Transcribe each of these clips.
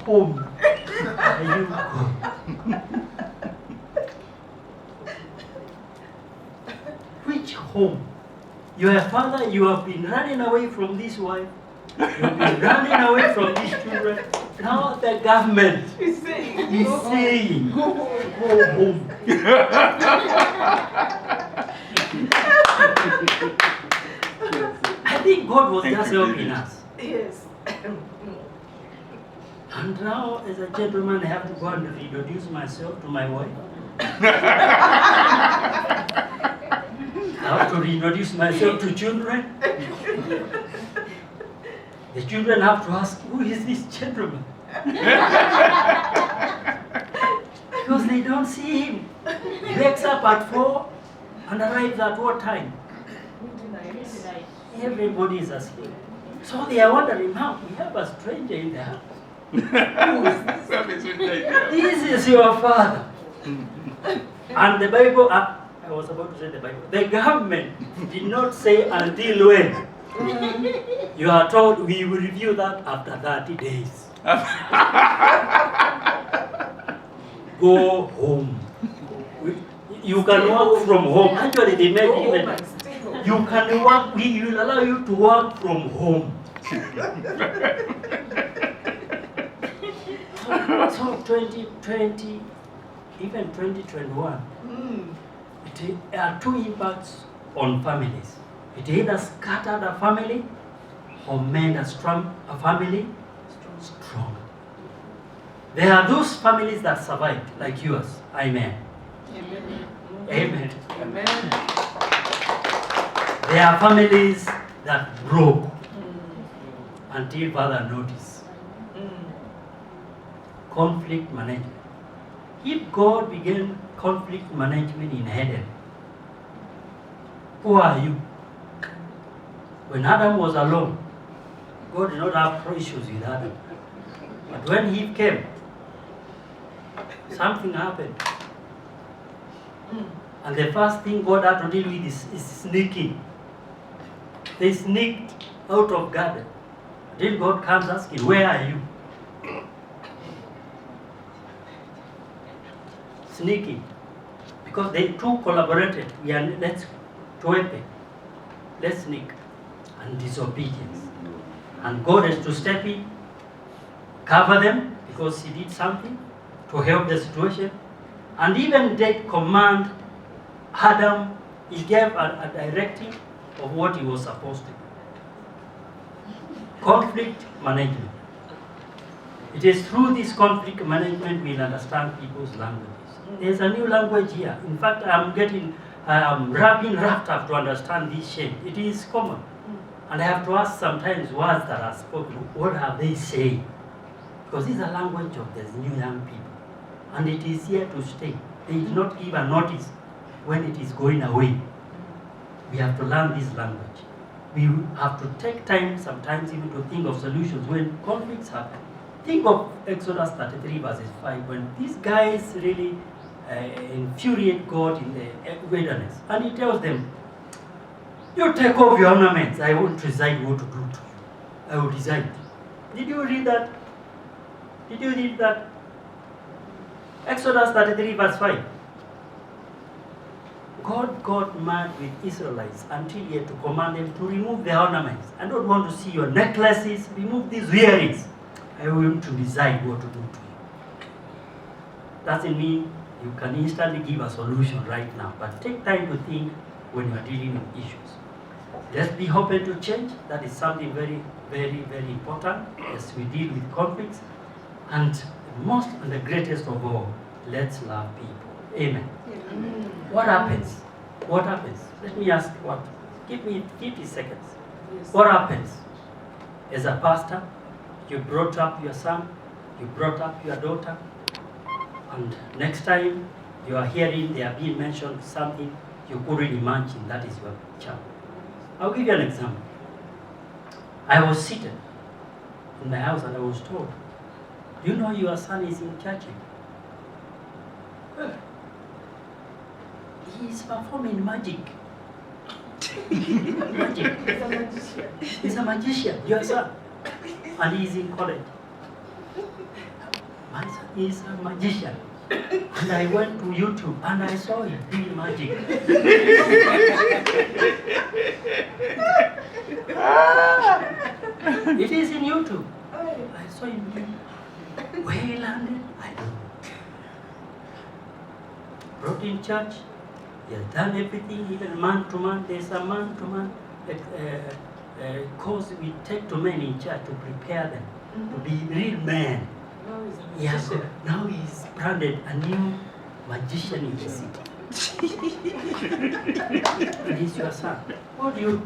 home are you going? Which home? You are a father, you have been running away from this wife, you have been running away from these children. Now the government He's saying, is saying, go home. I think God was just helping us. yes. And now, as a gentleman, I have to go and reintroduce myself to my wife. I have to reintroduce myself to children. The children have to ask, who is this gentleman? Because they don't see him. He wakes up at 4 and arrives at what time? Everybody is asleep. So they are wondering, now we have a stranger in the house. This is your father. And the Bible, I was about to say the Bible, the government did not say until when. You are told we will review that after 30 days. Go home. You can work from home. Actually, they made even. You can work, we will allow you to work from home. So 2020, even 2021, there are two impacts on families. It either scattered a family or made a family strong. There are those families that survived, like yours. Amen. Amen. Amen. Amen. There are families that broke until further notice. Conflict management. If God began conflict management in Eden, who are you? When Adam was alone, God did not have issues with Adam. But when Eve came, something happened. And the first thing God had to deal with is sneaking. They sneaked out of garden. Then God comes asking, where are you? Sneaking. Because they two collaborated. Let's sneak. And disobedience. And God has to step in, cover them, because he did something to help the situation. And even did command Adam, he gave a directive of what he was supposed to do. Conflict management. It is through this conflict management we'll understand people's languages. There's a new language here. In fact, I'm being wrapped up to understand this shape. It is common. And I have to ask sometimes words that are spoken, what are they saying? Because this is a language of these new young people. And it is here to stay. They did not give a notice when it is going away. We have to learn this language. We have to take time sometimes even to think of solutions when conflicts happen. Think of Exodus 33 verses 5 when these guys really infuriate God in the wilderness. And he tells them, you take off your ornaments, I won't decide what to do to you. I will decide. Did you read that? Did you read that? Exodus 33 verse 5. God got mad with Israelites until he had to command them to remove their ornaments. I don't want to see your necklaces, remove these earrings. I want to decide what to do to you. Doesn't mean you can instantly give a solution right now, but take time to think when you are dealing with issues. Let's be open to change. That is something very, very, very important as we deal with conflicts. And the most and the greatest of all, let's love people. Amen. What happens? What happens? Let me ask what? Give me 50 seconds. Yes. What happens? As a pastor, you brought up your son, you brought up your daughter, and next time you are hearing they are being mentioned something you couldn't imagine, that is your child. I'll give you an example. I was seated in my house and I was told, do you know your son is in church? He is performing magic. Magic. He's a magician. He's a magician, your son. And he's in college. my son is a magician. And I went to YouTube and I saw him doing magic. It is in YouTube. I saw him doing. Where he landed, I don't know. Brought in church, he has done everything, even man to man. There's a man to man course we take to men in church to prepare them to be real men. Now he's branded a new magician in the city. And he's your son. What do you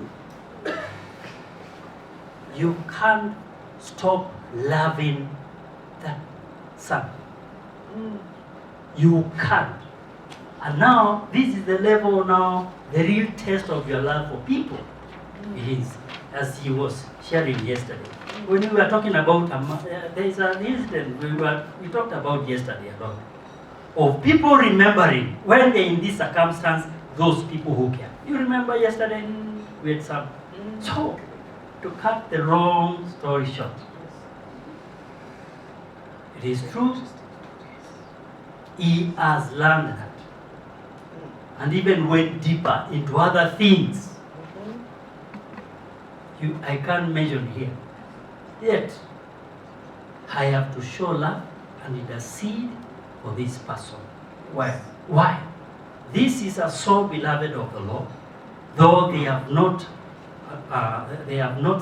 do? You can't stop loving that son. You can't. And now, this is the level now, the real test of your love for people. It is, as he was sharing yesterday. When we were talking about, there is an incident we talked about yesterday about, of people remembering when they're in this circumstance, those people who care. You remember yesterday we had some. So, to cut the long story short, it is true, he has learned that and even went deeper into other things. I can't mention here. Yet, I have to show love and intercede for this person. Why? Why? This is a so beloved of the Lord, though they have not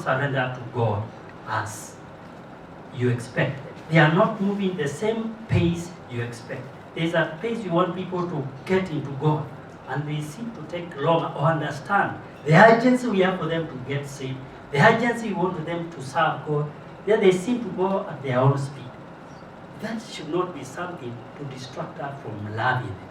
surrendered to God as you expect. They are not moving the same pace you expect. There's a pace you want people to get into God, and they seem to take longer or understand the urgency we have for them to get saved, the urgency we want them to serve God. Then they seem to go at their own speed. That should not be something to distract us from loving them.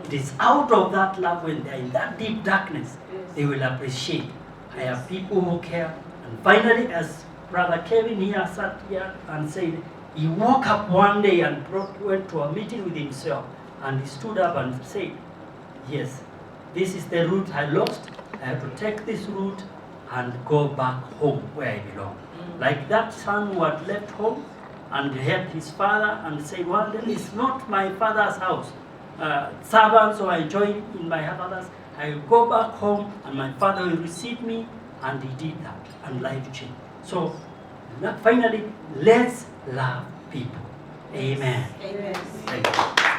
It is out of that love, when they're in that deep darkness, they will appreciate. I have people who care. And finally, as Brother Kevin here sat here and said, he woke up one day and went to a meeting with himself, and he stood up and said, yes, this is the route I lost. I have to take this route and go back home where I belong. Like that son who had left home and helped his father and said, well, then it's not my father's house. Servants, so I join in my father's. I will go back home and my father will receive me. And he did that, and life changed. So finally, let's love people. Amen. Amen. Thank you.